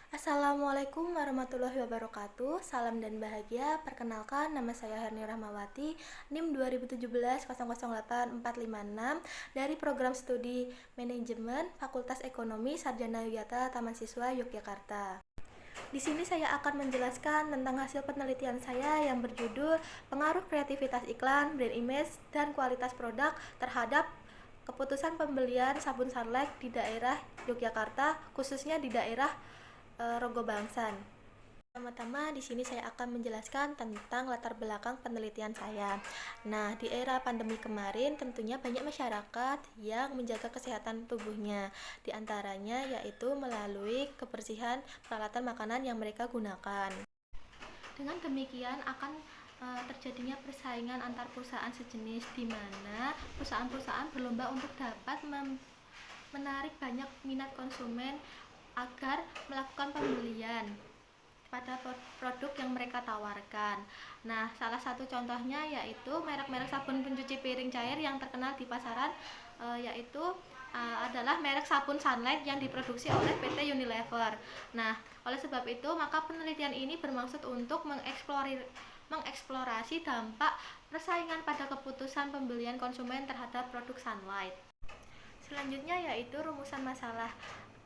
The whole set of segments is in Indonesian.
Assalamualaikum warahmatullahi wabarakatuh. Salam dan bahagia. Perkenalkan, nama saya Herni Rahmawati, NIM 2017008456 dari Program Studi Manajemen Fakultas Ekonomi Sarjana Yogyakarta Taman Siswa Yogyakarta. Di sini saya akan menjelaskan tentang hasil penelitian saya yang berjudul Pengaruh Kreativitas Iklan, Brand Image, dan Kualitas Produk terhadap keputusan pembelian sabun Sunlight di daerah Yogyakarta, khususnya di daerah Rogo Bangsan. Pertama-tama di sini saya akan menjelaskan tentang latar belakang penelitian saya. Nah, di era pandemi kemarin tentunya banyak masyarakat yang menjaga kesehatan tubuhnya. Di antaranya yaitu melalui kebersihan peralatan makanan yang mereka gunakan. Dengan demikian akan terjadinya persaingan antar perusahaan sejenis di mana perusahaan-perusahaan berlomba untuk dapat menarik banyak minat konsumen agar melakukan pembelian pada produk yang mereka tawarkan. Nah, salah satu contohnya yaitu merek-merek sabun pencuci piring cair yang terkenal di pasaran yaitu adalah merek sabun Sunlight yang diproduksi oleh PT Unilever. Nah, oleh sebab itu maka penelitian ini bermaksud untuk mengeksplorasi dampak persaingan pada keputusan pembelian konsumen terhadap produk Sunlight. Selanjutnya yaitu rumusan masalah.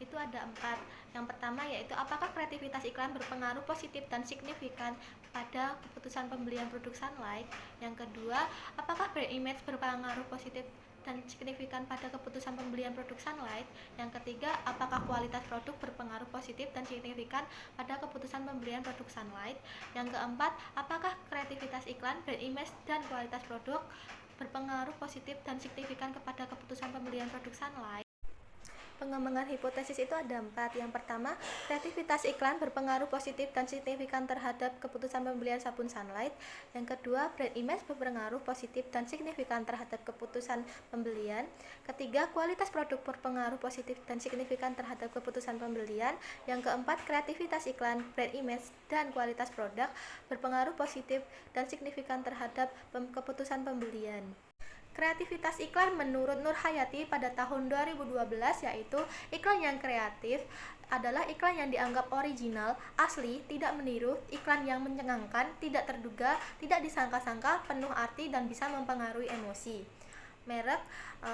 Itu ada 4. Yang pertama yaitu apakah kreativitas iklan berpengaruh positif dan signifikan pada keputusan pembelian produk Sunlight. Yang kedua, apakah brand image berpengaruh positif dan signifikan pada keputusan pembelian produk Sunlight. Yang ketiga, apakah kualitas produk berpengaruh positif dan signifikan pada keputusan pembelian produk Sunlight. Yang keempat, apakah kreativitas iklan, brand image, dan kualitas produk berpengaruh positif dan signifikan kepada keputusan pembelian produk Sunlight. Pengembangan hipotesis itu ada 4. Yang pertama, kreativitas iklan berpengaruh positif dan signifikan terhadap keputusan pembelian sabun Sunlight. Yang kedua, brand image berpengaruh positif dan signifikan terhadap keputusan pembelian. Ketiga, kualitas produk berpengaruh positif dan signifikan terhadap keputusan pembelian. Yang keempat, kreativitas iklan, brand image, dan kualitas produk berpengaruh positif dan signifikan terhadap keputusan pembelian. Kreativitas iklan menurut Nur Hayati pada tahun 2012 yaitu iklan yang kreatif adalah iklan yang dianggap original, asli, tidak meniru, iklan yang mencengangkan, tidak terduga, tidak disangka-sangka, penuh arti dan bisa mempengaruhi emosi. Merek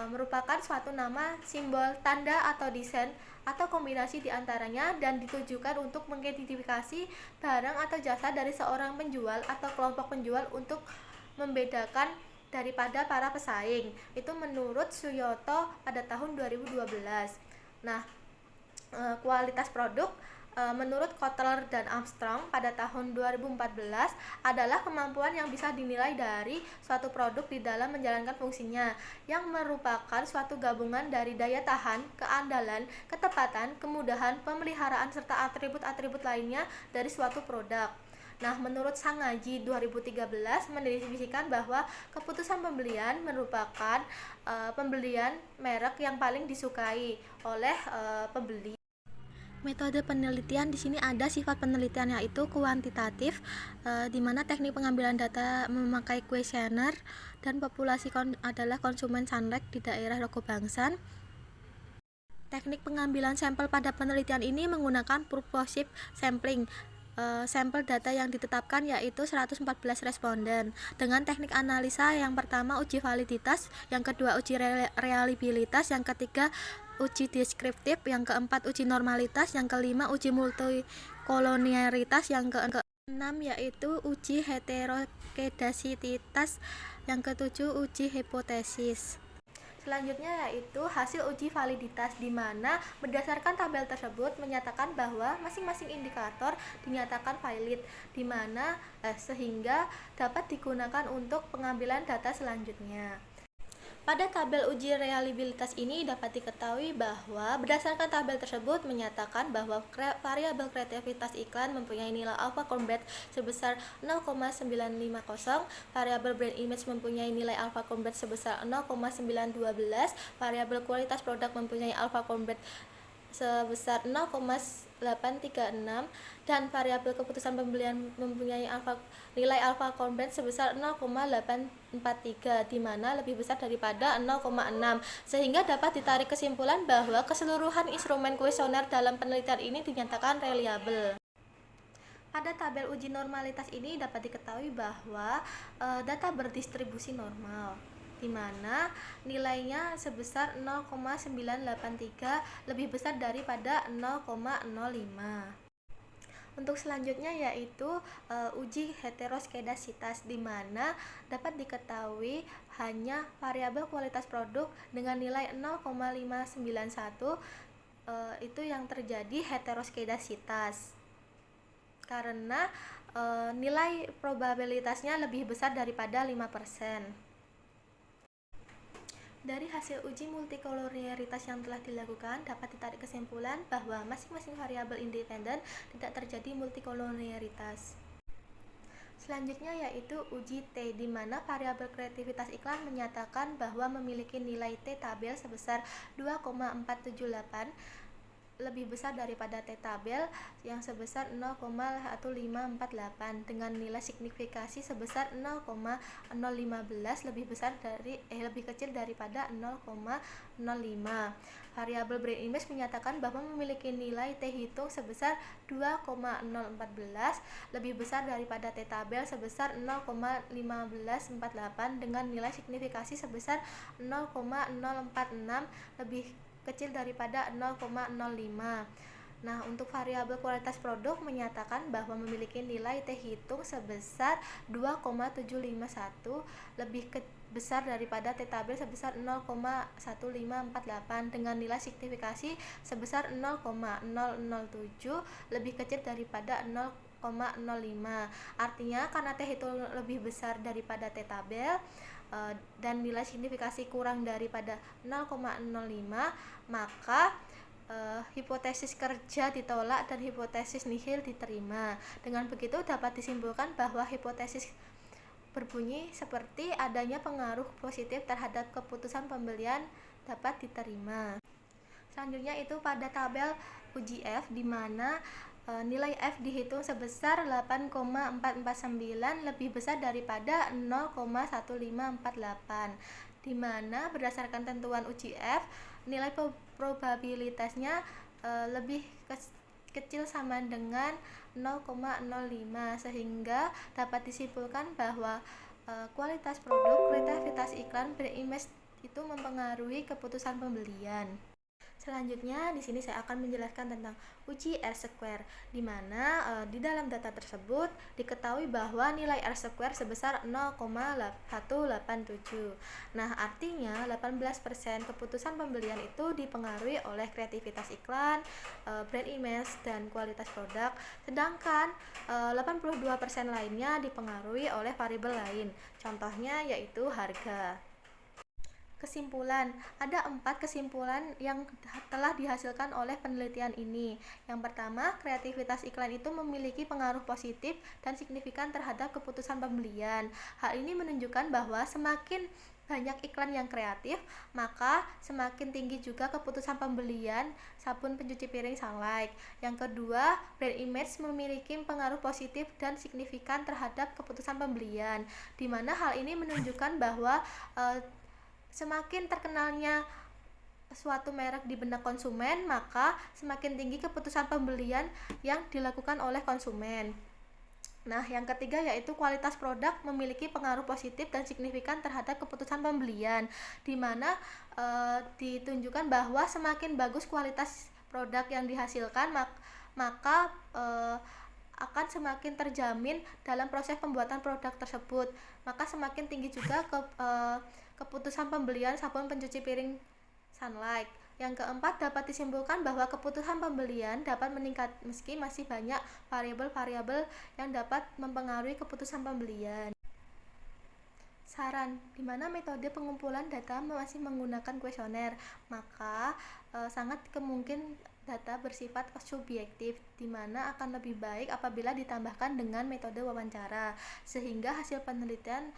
merupakan suatu nama, simbol, tanda atau desain atau kombinasi diantaranya dan ditujukan untuk mengidentifikasi barang atau jasa dari seorang penjual atau kelompok penjual untuk membedakan daripada para pesaing. Itu menurut Suyoto pada tahun 2012. Nah, kualitas produk menurut Kotler dan Armstrong pada tahun 2014 adalah kemampuan yang bisa dinilai dari suatu produk di dalam menjalankan fungsinya, yang merupakan suatu gabungan dari daya tahan, keandalan, ketepatan, kemudahan, pemeliharaan serta atribut-atribut lainnya dari suatu produk. Nah, menurut Sangaji 2013 mendefinisikan bahwa keputusan pembelian merupakan pembelian merek yang paling disukai oleh pembeli. Metode penelitian di sini ada sifat penelitian yaitu kuantitatif, di mana teknik pengambilan data memakai kuesioner dan populasi adalah konsumen Sunlight di daerah Rogo Bangsan. Teknik pengambilan sampel pada penelitian ini menggunakan purposive sampling. Sampel data yang ditetapkan yaitu 114 responden dengan teknik analisa. Yang pertama uji validitas, yang kedua uji reliabilitas, yang ketiga uji deskriptif, yang keempat uji normalitas, yang kelima uji multikolonialitas, yang keenam yaitu uji heterokedasitas, yang ketujuh uji hipotesis. Selanjutnya yaitu hasil uji validitas, di mana berdasarkan tabel tersebut menyatakan bahwa masing-masing indikator dinyatakan valid, di mana sehingga dapat digunakan untuk pengambilan data selanjutnya. Pada tabel uji reliabilitas ini dapat diketahui bahwa berdasarkan tabel tersebut menyatakan bahwa variabel kreativitas iklan mempunyai nilai alpha combat sebesar 0,950, variabel brand image mempunyai nilai alpha combat sebesar 0,912, variabel kualitas produk mempunyai alpha combat sebesar 0,836 dan variabel keputusan pembelian mempunyai nilai alfa combined sebesar 0,843 di mana lebih besar daripada 0,6, sehingga dapat ditarik kesimpulan bahwa keseluruhan instrumen kuesioner dalam penelitian ini dinyatakan reliabel. Pada tabel uji normalitas ini dapat diketahui bahwa data berdistribusi normal, di mana nilainya sebesar 0,983 lebih besar daripada 0,05. Untuk selanjutnya yaitu uji heteroskedasitas, di mana dapat diketahui hanya variabel kualitas produk dengan nilai 0,591 itu yang terjadi heteroskedasitas karena nilai probabilitasnya lebih besar daripada 5%. Dari hasil uji multikolonialitas yang telah dilakukan, dapat ditarik kesimpulan bahwa masing-masing variabel independen tidak terjadi multikolonialitas. Selanjutnya yaitu uji T, di mana variabel kreativitas iklan menyatakan bahwa memiliki nilai T tabel sebesar 2,478 lebih besar daripada T tabel yang sebesar 0,1548 dengan nilai signifikasi sebesar 0,015 lebih kecil daripada 0,05. Variabel brain image menyatakan bahwa memiliki nilai T hitung sebesar 2,014 lebih besar daripada T tabel sebesar 0,1548 dengan nilai signifikasi sebesar 0,046 lebih kecil daripada 0,05. Nah, untuk variabel kualitas produk menyatakan bahwa memiliki nilai T hitung sebesar 2,751 lebih besar daripada T tabel sebesar 0,1548 dengan nilai signifikasi sebesar 0,007 lebih kecil daripada 0,05. Artinya karena T hitung lebih besar daripada T tabel dan nilai signifikasi kurang daripada 0,05, maka hipotesis kerja ditolak dan hipotesis nihil diterima. Dengan begitu dapat disimpulkan bahwa hipotesis berbunyi seperti adanya pengaruh positif terhadap keputusan pembelian dapat diterima. Selanjutnya itu pada tabel uji F, di mana nilai F dihitung sebesar 8,449 lebih besar daripada 0,1548, di mana berdasarkan tentuan uji F nilai probabilitasnya lebih kecil sama dengan 0,05, sehingga dapat disimpulkan bahwa kualitas produk, kreativitas iklan, brand image itu mempengaruhi keputusan pembelian. Selanjutnya di sini saya akan menjelaskan tentang uji R-square, di mana di dalam data tersebut diketahui bahwa nilai R-square sebesar 0,187. Nah, artinya 18% keputusan pembelian itu dipengaruhi oleh kreativitas iklan, brand image, dan kualitas produk, sedangkan 82% lainnya dipengaruhi oleh variabel lain. Contohnya yaitu harga. Kesimpulan, ada 4 kesimpulan yang telah dihasilkan oleh penelitian ini. Yang pertama, kreativitas iklan itu memiliki pengaruh positif dan signifikan terhadap keputusan pembelian. Hal ini menunjukkan bahwa semakin banyak iklan yang kreatif, maka semakin tinggi juga keputusan pembelian sabun pencuci piring Sunlight. Yang kedua, brand image memiliki pengaruh positif dan signifikan terhadap keputusan pembelian, di mana hal ini menunjukkan bahwa semakin terkenalnya suatu merek di benak konsumen, maka semakin tinggi keputusan pembelian yang dilakukan oleh konsumen. Nah, yang ketiga yaitu kualitas produk memiliki pengaruh positif dan signifikan terhadap keputusan pembelian, di mana ditunjukkan bahwa semakin bagus kualitas produk yang dihasilkan, maka akan semakin terjamin dalam proses pembuatan produk tersebut. Maka semakin tinggi juga keputusan pembelian sabun pencuci piring Sunlight. Yang keempat, dapat disimpulkan bahwa keputusan pembelian dapat meningkat meski masih banyak variabel-variabel yang dapat mempengaruhi keputusan pembelian. Saran, di mana metode pengumpulan data masih menggunakan kuesioner, maka sangat kemungkinan data bersifat subjektif, di mana akan lebih baik apabila ditambahkan dengan metode wawancara, sehingga hasil penelitian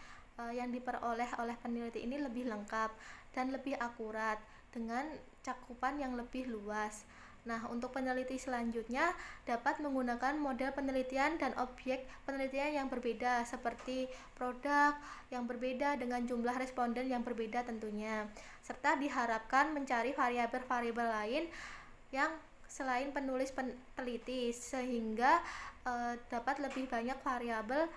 yang diperoleh oleh peneliti ini lebih lengkap dan lebih akurat dengan cakupan yang lebih luas. Nah, untuk peneliti selanjutnya dapat menggunakan model penelitian dan objek penelitian yang berbeda, seperti produk yang berbeda dengan jumlah responden yang berbeda tentunya, serta diharapkan mencari variabel-variabel lain yang selain penulis peneliti, sehingga dapat lebih banyak variabel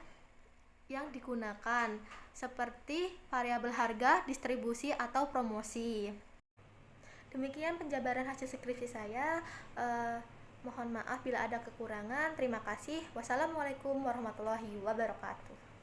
yang digunakan, seperti variabel harga, distribusi, atau promosi. Demikian penjabaran hasil skripsi saya. Mohon maaf bila ada kekurangan. Terima kasih. Wassalamualaikum warahmatullahi wabarakatuh.